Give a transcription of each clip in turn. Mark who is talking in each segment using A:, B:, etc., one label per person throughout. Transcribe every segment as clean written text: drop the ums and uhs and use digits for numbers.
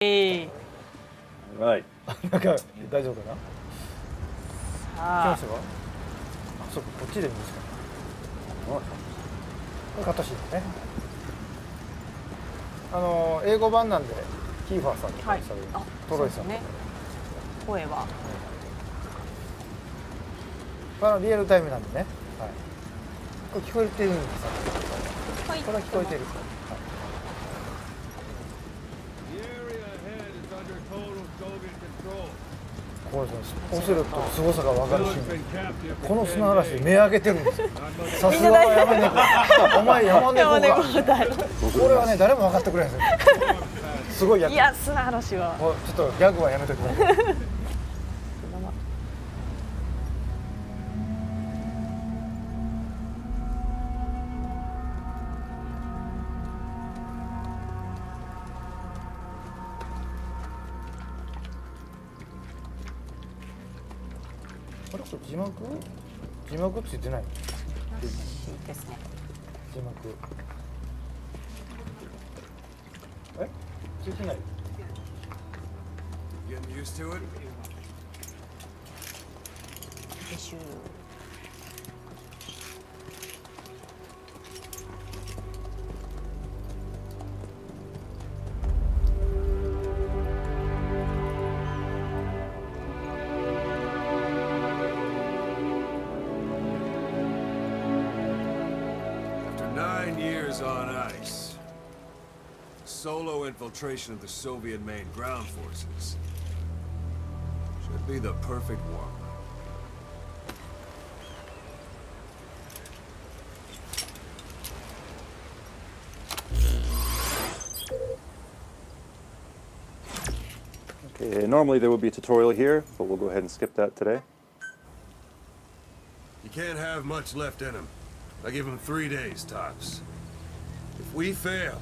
A: Right.
B: なんか大丈夫かな。来ま
A: あ
B: したか。あ、そうか、こっちで見るしかない。これカットシーンね。英語版なんでキーファーさんとか
A: はい
B: される、
A: あ
B: トロイさんとか、
A: ね声は
B: リアルタイムなんでね、はい、これ聞こえてるんですよ。
A: はい
B: これは聞こえてる、はい、これですね、オセロットの凄さが分かるシーン。この砂嵐で目上げてるんですよ。さすがは山猫。お前山猫か。これはね、誰も分かってくれないんですよ。すごいやつ。
A: いや砂嵐は
B: もうちょっとギャグはやめときます。あれこれ字幕ついてない。
A: ですね
B: 字幕。え？ついてない。
C: Getting used to it?
A: 編集
C: After 9 years on ice, solo infiltration of the Soviet main ground forces should be the perfect warm-up.
D: Okay, normally there would be a tutorial here, but we'll go ahead and skip that today.
C: You can't have much left in him. I give him 3 days tops. If we fail,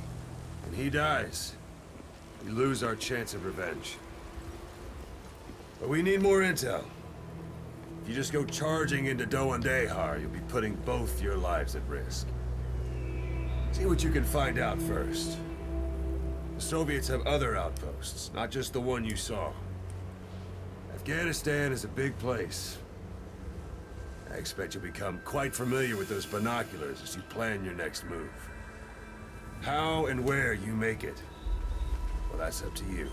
C: and he dies, we lose our chance of revenge. But we need more intel. If you just go charging into Doandehar, you'll be putting both your lives at risk. See what you can find out first. The Soviets have other outposts, not just the one you saw. Afghanistan is a big place. I expect you'll become quite familiar with those binoculars as you plan your next move. How and where you make it, well, that's up to you.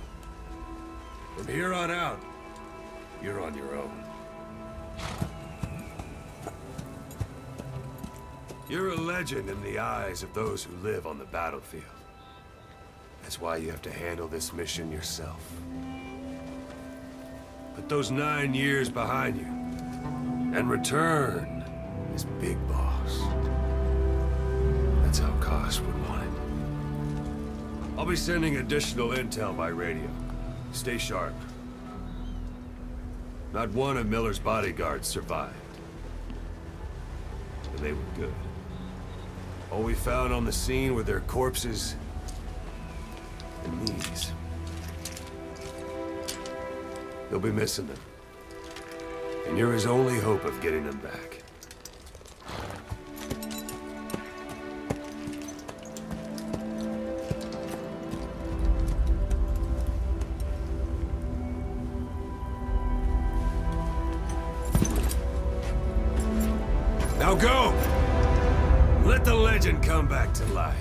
C: From here on out, you're on your own. You're a legend in the eyes of those who live on the battlefield. That's why you have to handle this mission yourself. Put those 9 years behind you, and return as Big Boss. That's how Koss would want it. I'll be sending additional intel by radio. Stay sharp. Not one of Miller's bodyguards survived. And they were good. All we found on the scene were their corpses and knees. You'll be missing them. And you're his only hope of getting them back. Now go! Let the legend come back to life.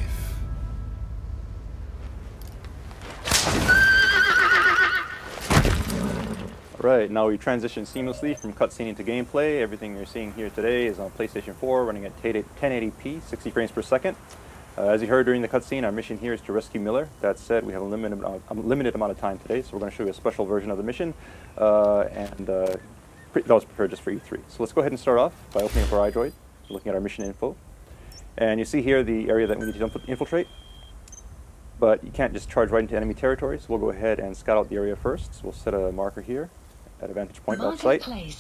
D: Alright, now we transition seamlessly from cutscene into gameplay. Everything you're seeing here today is on PlayStation 4, running at 1080p, 60 frames per second. As you heard during the cutscene, our mission here is to rescue Miller. That said, we have a limited amount of time today, so we're going to show you a special version of the mission, that was prepared just for E3. So let's go ahead and start off by opening up our iDroid, looking at our mission info. And you see here the area that we need to infiltrate. But you can't just charge right into enemy territory, so we'll go ahead and scout out the area first. So we'll set a marker here at a vantage point outside. And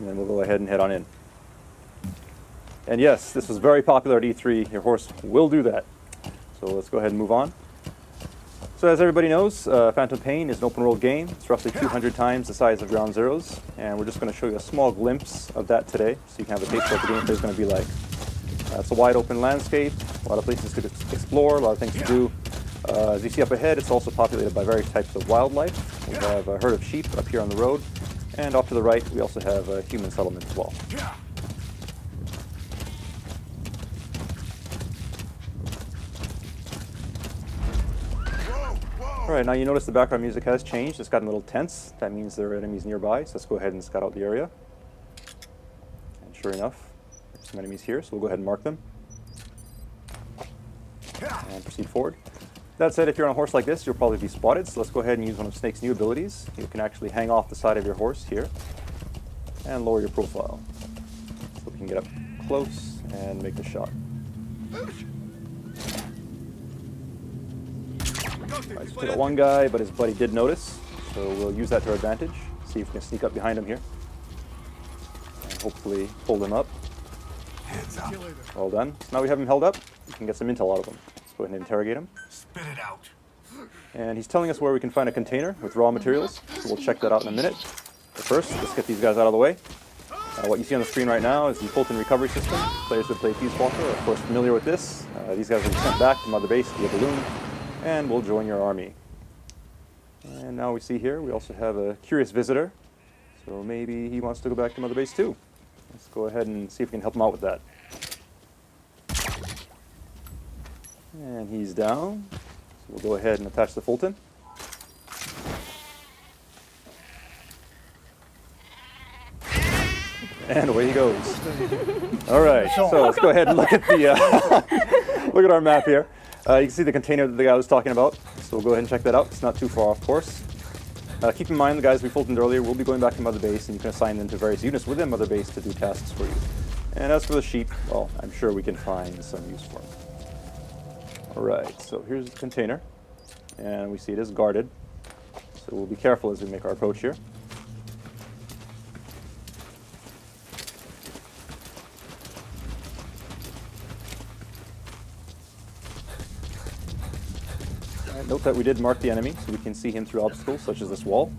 D: then we'll go ahead and head on in. And yes, this was very popular at E3. Your horse will do that. So let's go ahead and move on. So as everybody knows, Phantom Pain is an open world game. It's roughly 200 times the size of Ground Zeroes. And we're just going to show you a small glimpse of that today, so you can have a taste of what the gameplay is going to be like. It's a wide open landscape, a lot of places to explore, a lot of things to do. As you see up ahead, it's also populated by various types of wildlife. We have a herd of sheep up here on the road, and off to the right, we also have a human settlement as well. Alright, now you notice the background music has changed. It's gotten a little tense. That means there are enemies nearby, so let's go ahead and scout out the area. And sure enough, there's some enemies here, so we'll go ahead and mark them. And proceed forward. That said, if you're on a horse like this, you'll probably be spotted, so let's go ahead and use one of Snake's new abilities. You can actually hang off the side of your horse here and lower your profile. So we can get up close and make the shot. Right, so we got one guy, but his buddy did notice, so we'll use that to our advantage. See if we can sneak up behind him here. And hopefully hold him up. Well done. So now we have him held up, we can get some intel out of him. Let's go ahead and interrogate him.
E: Spit it out.
D: And he's telling us where we can find a container with raw materials, so we'll check that out in a minute. But first, let's get these guys out of the way. What you see on the screen right now is the Fulton recovery system. Players who play Peace Walker are of course familiar with this. These guys will be sent back to Mother Base via balloon, and we'll join your army. And now we see here, we also have a curious visitor. So maybe he wants to go back to Mother Base too. Let's go ahead and see if we can help him out with that. And he's down. So we'll go ahead and attach the Fulton. And away he goes. All right, so let's go ahead and look at the look at our map here. You can see the container that the guy was talking about. So we'll go ahead and check that out. It's not too far off course. Keep in mind, the guys we Fultoned earlier will be going back to Mother Base, and you can assign them to various units within Mother Base to do tasks for you. And as for the sheep, well, I'm sure we can find some use for them. All right, so here's the container, and we see it is guarded. So we'll be careful as we make our approach here. Note that we did mark the enemy, so we can see him through obstacles such as this wall.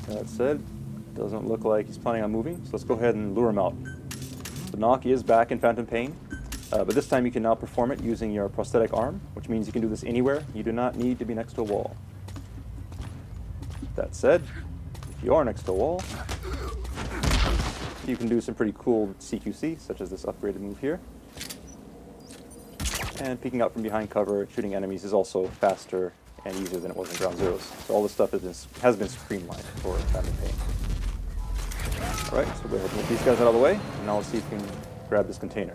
D: That said, doesn't look like he's planning on moving, so let's go ahead and lure him out. The knock is back in Phantom Pain, but this time you can now perform it using your prosthetic arm, which means you can do this anywhere. You do not need to be next to a wall. That said, if you are next to a wall, you can do some pretty cool CQC, such as this upgraded move here. And peeking out from behind cover, shooting enemies is also faster and easier than it was in Ground Zeroes. So all this stuff has been streamlined for Phantom Pain. Alright, so we'll go ahead and move these guys out of the way, and now let's see if we can grab this container.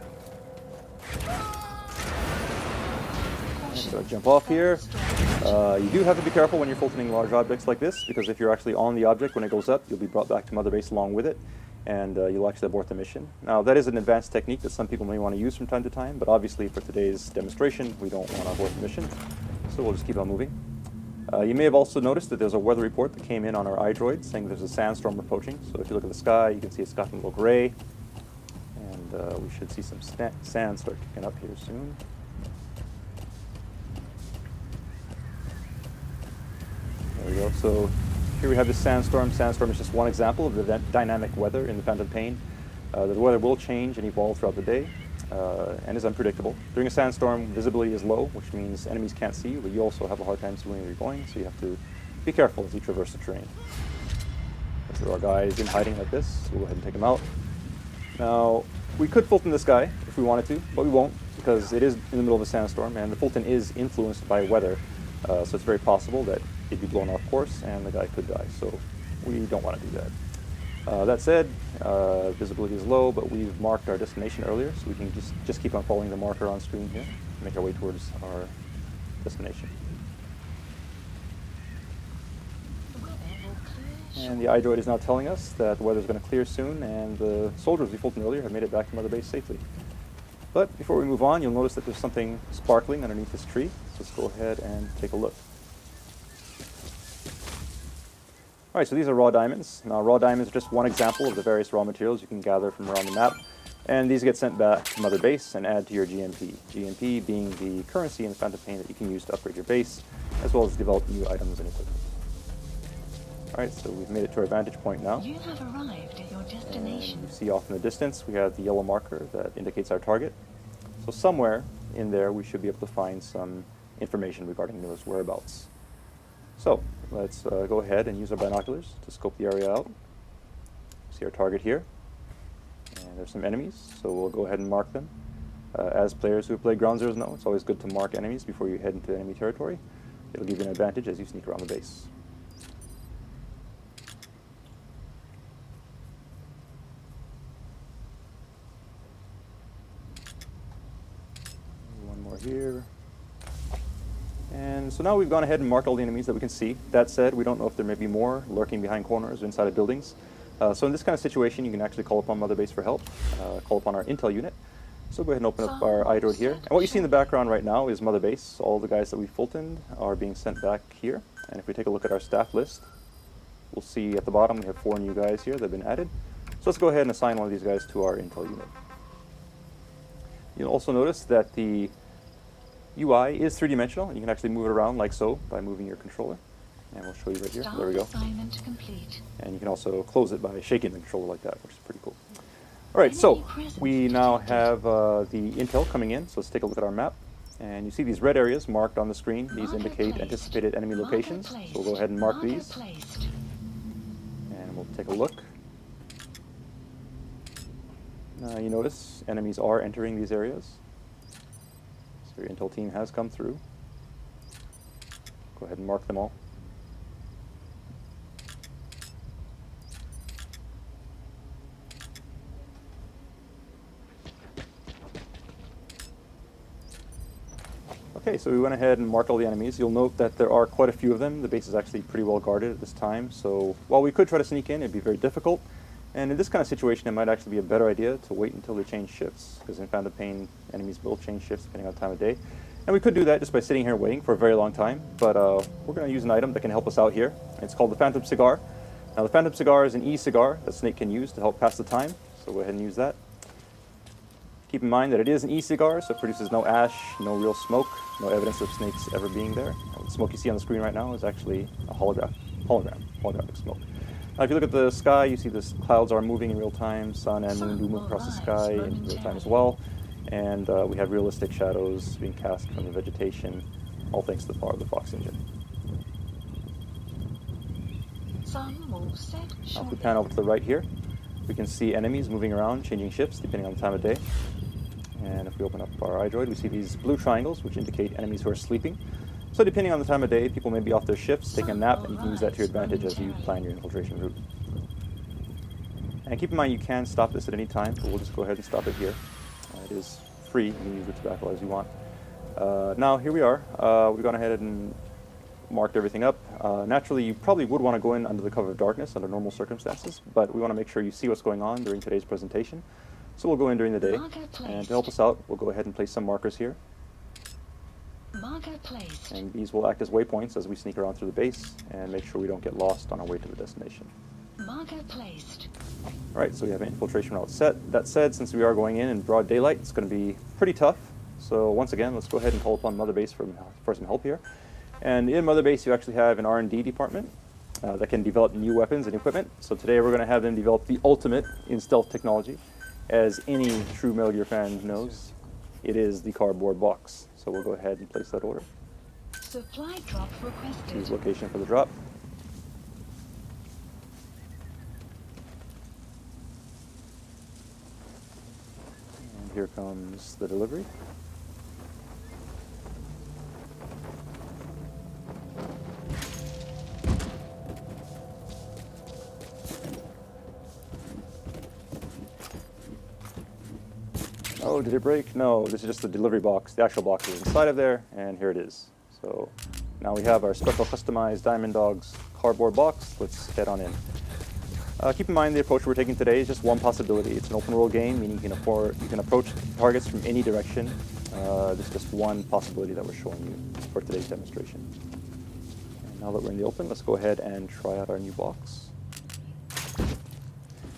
D: So jump off here. You do have to be careful when you're Fultoning large objects like this, because if you're actually on the object when it goes up, you'll be brought back to Mother Base along with it, and you'll actually abort the mission. Now, that is an advanced technique that some people may want to use from time to time, but obviously for today's demonstration, we don't want to abort the mission, so we'll just keep on moving. You may have also noticed that there's a weather report that came in on our iDroid saying there's a sandstorm approaching. So if you look at the sky, you can see it's gotten a little gray, and we should see some sand start kicking up here soon. There we go. So here we have this sandstorm. Sandstorm is just one example of the dynamic weather in the Phantom Pain. The weather will change and evolve throughout the day, and is unpredictable. During a sandstorm, visibility is low, which means enemies can't see you, but you also have a hard time seeing where you're going, so you have to be careful as you traverse the terrain. So our guy is in hiding like this, so we'll go ahead and take him out. Now, we could Fulton this guy if we wanted to, but we won't, because it is in the middle of a sandstorm, and the Fulton is influenced by weather, so it's very possible that he'd be blown off course, and the guy could die, so we don't want to do that. That said, visibility is low, but we've marked our destination earlier, so we can just keep on following the marker on screen here, make our way towards our destination. And the iDroid is now telling us that the weather is going to clear soon, and the soldiers we Fulton earlier have made it back to Mother Base safely. But before we move on, you'll notice that there's something sparkling underneath this tree, so let's go ahead and take a look. All right, so these are raw diamonds. Now, raw diamonds are just one example of the various raw materials you can gather from around the map, and these get sent back to Mother Base and add to your GMP. GMP being the currency in the Phantom Pain that you can use to upgrade your base, as well as develop new items and equipment. All right, so we've made it to our vantage point now.
F: You have arrived at your destination.
D: And you see off in the distance, we have the yellow marker that indicates our target. So somewhere in there, we should be able to find some information regarding Miller's whereabouts. So let's go ahead and use our binoculars to scope the area out. See our target here, and there's some enemies, so we'll go ahead and mark them. As players who have played Ground Zeroes know, it's always good to mark enemies before you head into enemy territory. It'll give you an advantage as you sneak around the base. One more here. And so now we've gone ahead and marked all the enemies that we can see. That said, we don't know if there may be more lurking behind corners or inside of buildings. So in this kind of situation, you can actually call upon Mother Base for help, call upon our intel unit. So go ahead and open up our iDroid here. And what you see in the background right now is Mother Base. All the guys that we Fultoned are being sent back here. And if we take a look at our staff list, we'll see at the bottom we have 4 new guys here that have been added. So let's go ahead and assign one of these guys to our intel unit. You'll also notice that the UI is 3-dimensional, and you can actually move it around like so by moving your controller. And we'll show you right here. There we go.
F: Assignment complete.
D: And you can also close it by shaking the controller like that, which is pretty cool. All right, so we now have the intel coming in, so let's take a look at our map. And you see these red areas marked on the screen. These indicate anticipated enemy locations. So we'll go ahead and mark these. And we'll take a look. Now you notice enemies are entering these areas. So your intel team has come through. Go ahead and mark them all. Okay, so we went ahead and marked all the enemies. You'll note that there are quite a few of them. The base is actually pretty well guarded at this time, so while we could try to sneak in, it'd be very difficult. And in this kind of situation, it might actually be a better idea to wait until they change shifts, because in Phantom Pain, enemies will change shifts depending on the time of day. And we could do that just by sitting here waiting for a very long time, but we're going to use an item that can help us out here. It's called the Phantom Cigar. Now the Phantom Cigar is an e-cigar that Snake can use to help pass the time, so go ahead and use that. Keep in mind that it is an e-cigar, so it produces no ash, no real smoke, no evidence of snakes ever being there. The smoke you see on the screen right now is actually a holographic smoke. Now if you look at the sky, you see the clouds are moving in real time, sun and moon do move across the sky in real time as well. And we have realistic shadows being cast from the vegetation, all thanks to the power of the Fox engine. Now if we pan over to the right here, we can see enemies moving around, changing shifts depending on the time of day. And if we open up our iDroid, we see these blue triangles, which indicate enemies who are sleeping. So depending on the time of day, people may be off their shifts, taking a nap, and you can use that to your advantage as you plan your infiltration route. And keep in mind you can stop this at any time, but we'll just go ahead and stop it here. It is free, you can use the tobacco as you want. Now here we are. We've gone ahead and marked everything up. Naturally, you probably would want to go in under the cover of darkness under normal circumstances, but we want to make sure you see what's going on during today's presentation. So we'll go in during the day, and to help us out, we'll go ahead and place some markers here. And these will act as waypoints as we sneak around through the base and make sure we don't get lost on our way to the destination. Alright, so we have an infiltration route set. That said, since we are going in broad daylight, it's going to be pretty tough. So once again, let's go ahead and call upon Mother Base for some help here. And in Mother Base, you actually have an R&D department that can develop new weapons and equipment. So today we're going to have them develop the ultimate in stealth technology. As any true Metal Gear fan knows, it is the cardboard box. So we'll go ahead and place that order.
F: Supply drop requested.
D: Choose location for the drop. And here comes the delivery. Oh, did it break? No, this is just the delivery box. The actual box is inside of there, and here it is. So now we have our special customized Diamond Dogs cardboard box. Let's head on in. Keep in mind the approach we're taking today is just one possibility. It's an open world game, meaning you can approach targets from any direction. This is just one possibility that we're showing you for today's demonstration. And now that we're in the open, let's go ahead and try out our new box.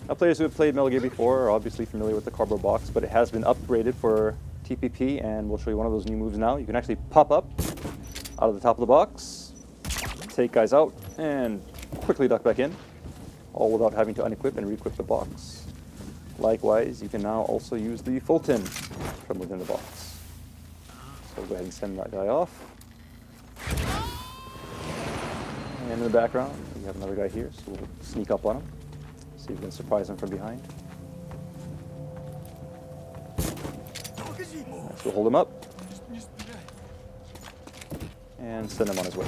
D: Now, players who have played Metal Gear before are obviously familiar with the cardboard box, but it has been upgraded for TPP, and we'll show you one of those new moves now. You can actually pop up out of the top of the box, take guys out, and quickly duck back in, all without having to unequip and re-equip the box. Likewise, you can now also use the Fulton from within the box. So we'll go ahead and send that guy off. the background, we have another guy here, so we'll sneak up on him. See if we can surprise him from behind. Right, so hold him up. And send him on his way.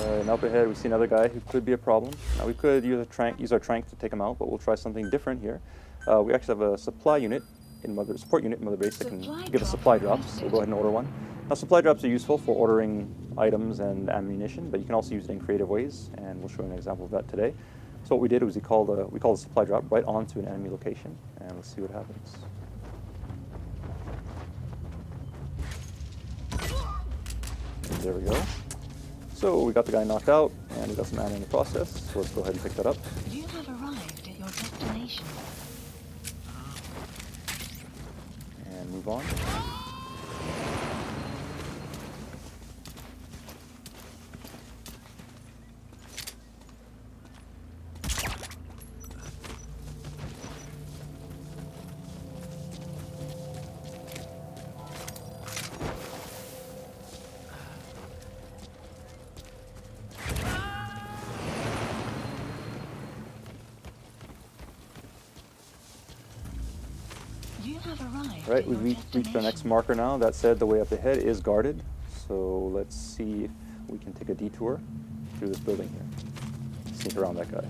D: And up ahead, we see another guy who could be a problem. Now, we could use our trank to take him out, but we'll try something different here. We actually have a support unit in Mother Base that can give us supply drops. So we'll go ahead and order one. Now, supply drops are useful for ordering items and ammunition, but you can also use it in creative ways, and we'll show you an example of that today. So what we did was we called the supply drop right onto an enemy location, and let's see what happens. And there we go. So we got the guy knocked out, and we got some ammo in the process, so let's go ahead and pick that up.
F: You have arrived at your destination.
D: And move on.
F: You have arrived
D: Right,
F: at your
D: we've reached our
F: destination.
D: next marker now. That said, the way up ahead is guarded, so let's see if we can take a detour through this building here. Sneak around that guy.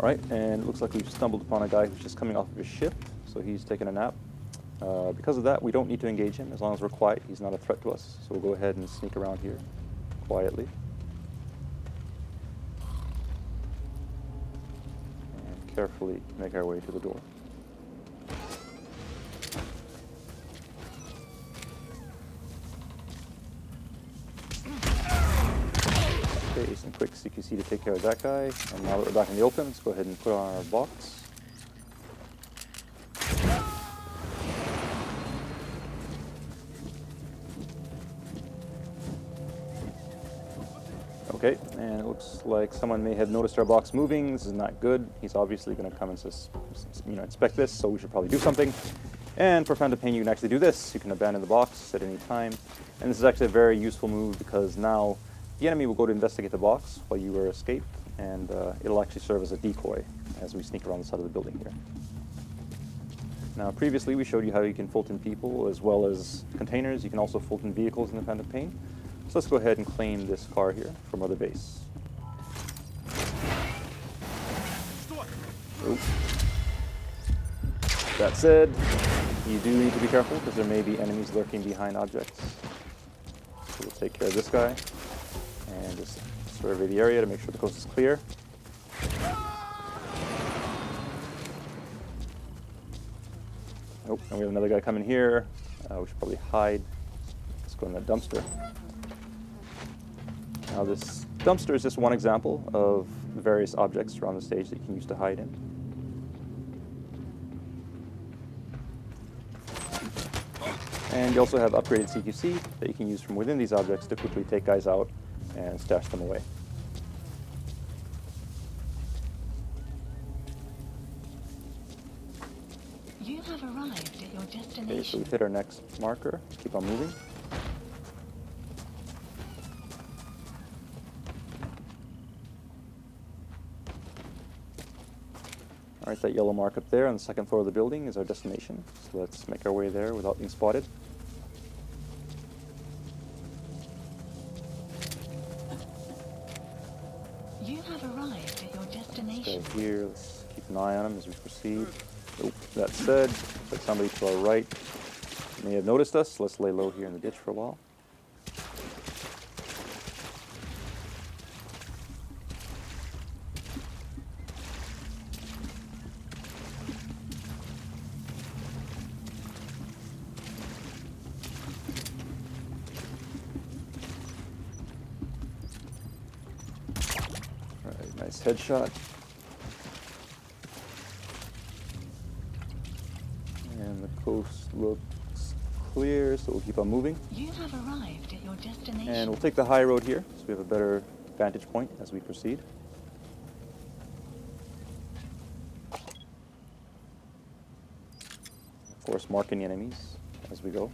D: All right, and it looks like we've stumbled upon a guy who's just coming off of his shift, so he's taking a nap. Because of that, we don't need to engage him. As long as we're quiet, he's not a threat to us. So we'll go ahead and sneak around here quietly. And carefully make our way to the door. Okay, some quick CQC to take care of that guy. And now that we're back in the open, let's go ahead and put on our box. Okay, and it looks like someone may have noticed our box moving. This is not good. He's obviously going to come and inspect this, so we should probably do something. And for Phantom Pain, you can actually do this. You can abandon the box at any time. And this is actually a very useful move because now the enemy will go to investigate the box while you are escaped, and it'll actually serve as a decoy as we sneak around the side of the building here. Now, previously we showed you how you can Fulton people as well as containers. You can also Fulton vehicles in the Phantom Pain. So let's go ahead and claim this car here from Mother Base. Oops. That said, you do need to be careful because there may be enemies lurking behind objects. So we'll take care of this guy and just survey the area to make sure the coast is clear. Oh, and we have another guy coming here. We should probably hide. Let's go in that dumpster. Now this dumpster is just one example of the various objects around the stage that you can use to hide in. And you also have upgraded CQC that you can use from within these objects to quickly take guys out and stash them away.
F: You have arrived at your
D: Okay, so
F: destination.
D: we've hit our next marker. Keep on moving. All right, that yellow mark up there on the second floor of the building is our destination. So let's make our way there without being spotted.
F: You have arrived at your destination.
D: So here, let's keep an eye on him as we proceed. Oh, that said, looks like somebody to our right may have noticed us. Let's lay low here in the ditch for a while. All right, nice headshot. And the coast looks clear, so we'll keep on moving.
F: You have arrived at your destination.
D: And we'll take the high road here, so we have a better vantage point as we proceed. Of course, marking the enemies as we go.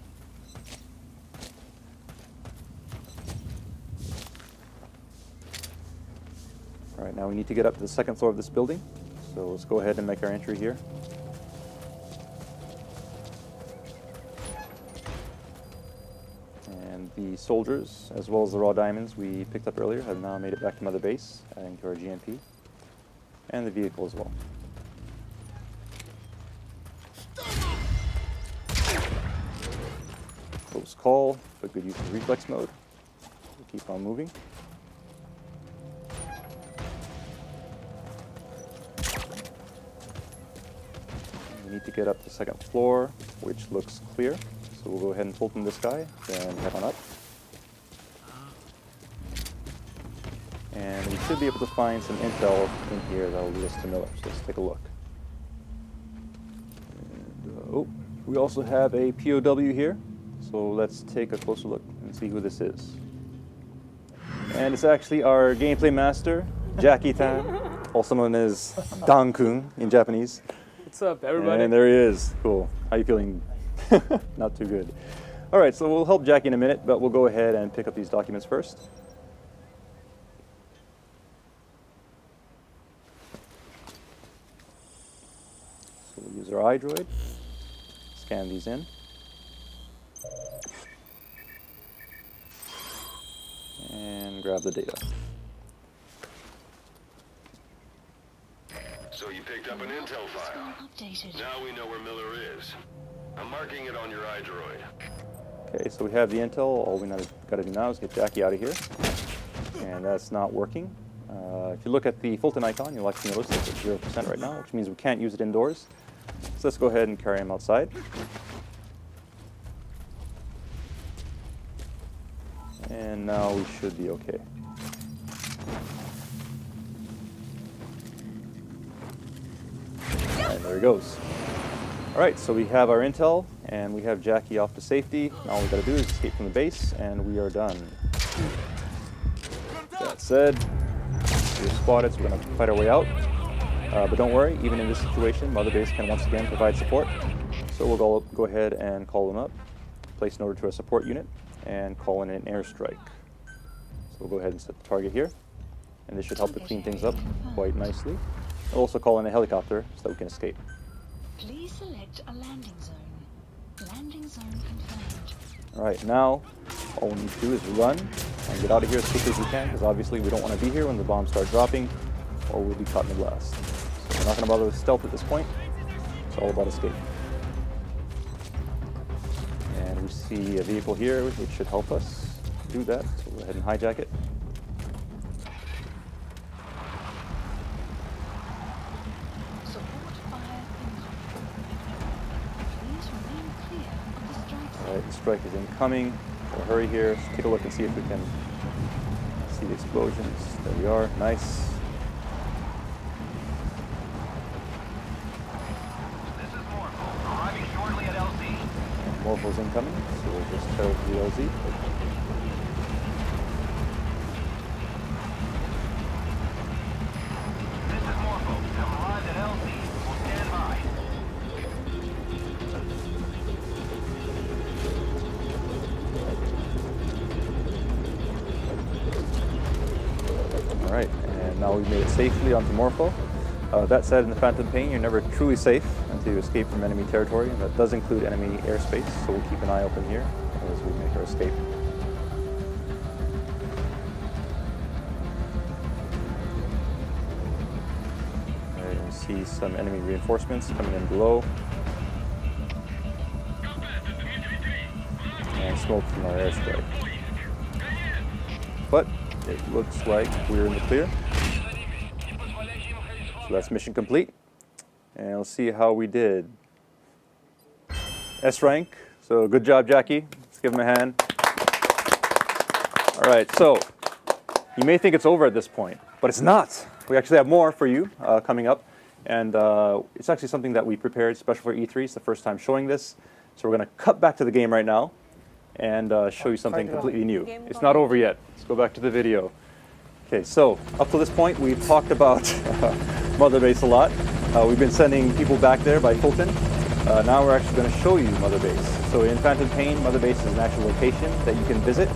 D: All right, now we need to get up to the second floor of this building. So let's go ahead and make our entry here. And the soldiers, as well as the raw diamonds we picked up earlier, have now made it back to Mother Base, adding to our GMP. And the vehicle as well. Close call, but good use of reflex mode. We'll keep on moving. We need to get up to the second floor, which looks clear. So we'll go ahead and Fulton this guy, then head on up. And we should be able to find some intel in here that will lead us to Miller. So let's take a look. And, we also have a POW here. So let's take a closer look and see who this is. And it's actually our gameplay master, Jackie Tan, also known as Dan-kun in Japanese.
E: What's up, everybody?
D: And there he is. Cool. How you feeling? Not too good. All right, so we'll help Jackie in a minute, but we'll go ahead and pick up these documents first. So we'll use our iDroid, scan these in. And grab the data.
C: So you picked up an intel file.
F: Updated.
C: Now we know where Miller is. I'm marking it on your iDroid.
D: Okay, so we have the intel. All we got to do now is get Jackie out of here. And that's not working. If you look at the Fulton icon, you'll actually notice it's at 0% right now, which means we can't use it indoors. So let's go ahead and carry him outside. And now we should be okay. And there he goes. All right, so we have our intel, and we have Jackie off to safety. Now all we gotta do is escape from the base, and we are done. That said, we're spotted, so we're gonna fight our way out. But don't worry, even in this situation, Mother Base can once again provide support. So we'll go ahead and call them up, place an order to a support unit, and call in an airstrike. So we'll go ahead and set the target here, and this should help to clean things up quite nicely. We'll also call in a helicopter so that we can escape.
F: Please select a landing zone. Landing zone confirmed.
D: All right, now all we need to do is run and get out of here as quickly as we can, because obviously we don't want to be here when the bombs start dropping, or we'll be caught in the blast. So we're not going to bother with stealth at this point. It's all about escape. And we see a vehicle here, which should help us do that. So we'll go ahead and hijack it.
F: Support fire incoming. Please remain clear of the strike zone.
D: All right, the strike is incoming. We'll hurry here. Let's take a look and see if we can see the explosions. There we are. Nice.
G: This is Morpho, arriving shortly at LZ.
D: Morpho's incoming, so we'll just tear up the LZ.
G: This is Morpho, have arrived at LZ. We'll stand by.
D: All right, and now we've made it safely onto Morpho. That said, in the Phantom Pain, you're never truly safe until you escape from enemy territory, and that does include enemy airspace, so we'll keep an eye open here as we make our escape. All right, we see some enemy reinforcements coming in below. And smoke from our airstrike. But it looks like we're in the clear. So that's mission complete. And let's see how we did. S rank. So good job, Jackie. Let's give him a hand. All right, so you may think it's over at this point, but it's not. We actually have more for you coming up. And it's actually something that we prepared special for E3. It's the first time showing this. So we're going to cut back to the game right now and show you something completely new. It's not over yet. Let's go back to the video. Okay, so up to this point, we've talked about Mother Base a lot. We've been sending people back there by Fulton. Now we're actually going to show you Mother Base. So in Phantom Pain, Mother Base is an actual location that you can visit.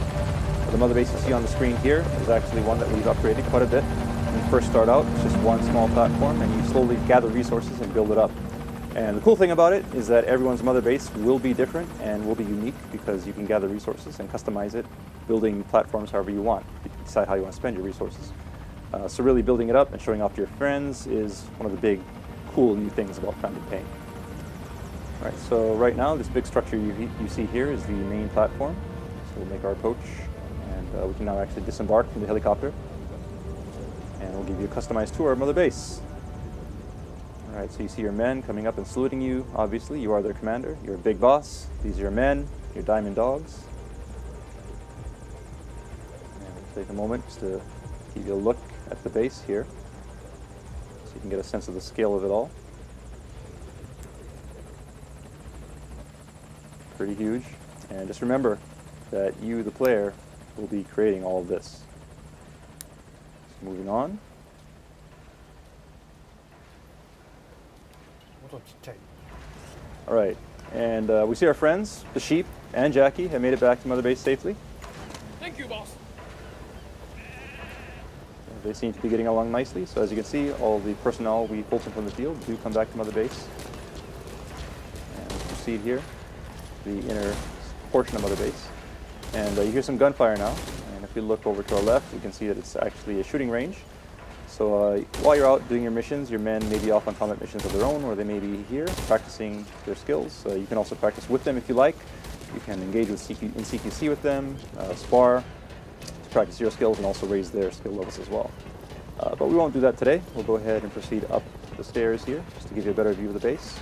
D: The Mother Base you see on the screen here is actually one that we've upgraded quite a bit. When you first start out, it's just one small platform, and you slowly gather resources and build it up. And the cool thing about it is that everyone's Mother Base will be different and will be unique because you can gather resources and customize it, building platforms however you want. You can decide how you want to spend your resources. So really building it up and showing off to your friends is one of the big, cool new things about Phantom Pain. All right, so right now, this big structure you see here is the main platform. So we'll make our approach, and we can now actually disembark from the helicopter. And we'll give you a customized tour of Mother Base. All right, so you see your men coming up and saluting you. Obviously, you are their commander. You're a big boss. These are your men, your diamond dogs. And we'll take a moment just to give you a look at the base here, so you can get a sense of the scale of it all. Pretty huge. And just remember that you, the player, will be creating all of this. So moving on. All right, and we see our friends, the sheep and Jackie, have made it back to Mother Base safely.
E: Thank you, boss.
D: They seem to be getting along nicely. So as you can see, all the personnel we pulled from the field do come back to Mother Base. And we'll proceed here, the inner portion of Mother Base. And you hear some gunfire now. And if you look over to our left, you can see that it's actually a shooting range. So while you're out doing your missions, your men may be off on combat missions of their own, or they may be here practicing their skills. You can also practice with them if you like. You can engage in CQC with them, spar, to practice your skills and also raise their skill levels as well. But we won't do that today. We'll go ahead and proceed up the stairs here, just to give you a better view of the base.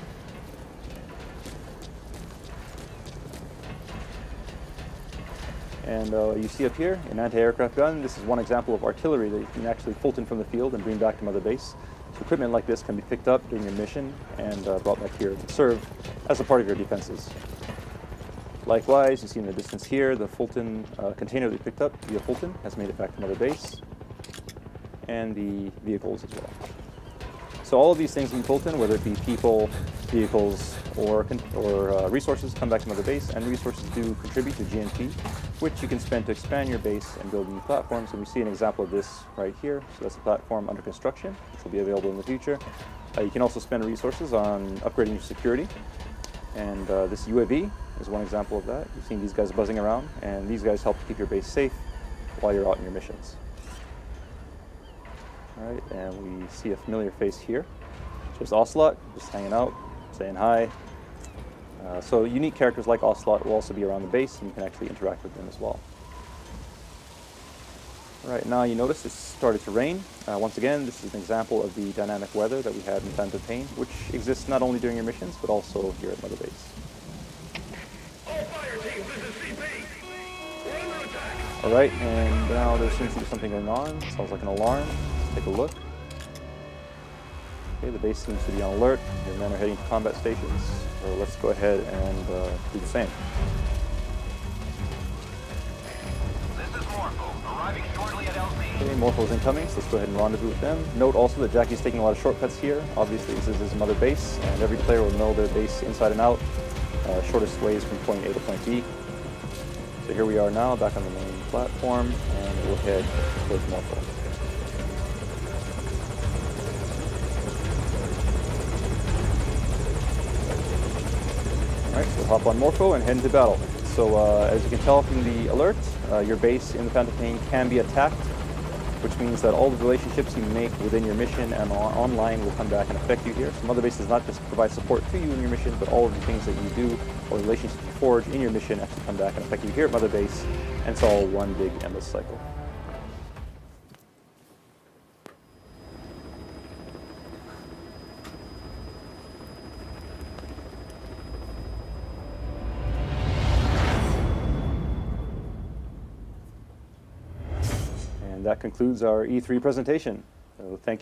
D: And you see up here an anti-aircraft gun. This is one example of artillery that you can actually Fulton from the field and bring back to Mother Base. So equipment like this can be picked up during your mission and brought back here and served as a part of your defenses. Likewise, you see in the distance here, the Fulton container that we picked up via Fulton has made it back to Mother Base, and the vehicles as well. So all of these things in Fulton, whether it be people, vehicles, or resources, come back to Mother Base, and resources do contribute to GNP, which you can spend to expand your base and build new platforms. And we see an example of this right here. So that's a platform under construction, which will be available in the future. You can also spend resources on upgrading your security. And this UAV is one example of that. You've seen these guys buzzing around, and these guys help keep your base safe while you're out in your missions. All right, and we see a familiar face here. Just Ocelot, just hanging out, saying hi. So unique characters like Ocelot will also be around the base, and you can actually interact with them as well. All right, now you notice it's started to rain. Once again, this is an example of the dynamic weather that we had in Phantom Pain, which exists not only during your missions, but also here at Mother Base. All right, and now there seems to be something going on. Sounds like an alarm. Let's take a look. Okay, the base seems to be on alert. Your men are heading to combat stations. So let's go ahead and do the same.
G: This is Morpho, arriving shortly at LZ.
D: Okay, Morpho's incoming, so let's go ahead and rendezvous with them. Note also that Jackie's taking a lot of shortcuts here. Obviously, this is his Mother Base, and every player will know their base inside and out. Shortest ways from point A to point B. So here we are now, back on the main platform, and we'll head towards Morpho. Alright, so hop on Morpho and head into battle. So as you can tell from the alert, your base in the Phantom Pain can be attacked, which means that all the relationships you make within your mission and online will come back and affect you here. So Mother Base does not just provide support to you in your mission, but all of the things that you do or relationships you forge in your mission actually come back and affect you here at Mother Base, and it's all one big endless cycle. And that concludes our E3 presentation. So thank you.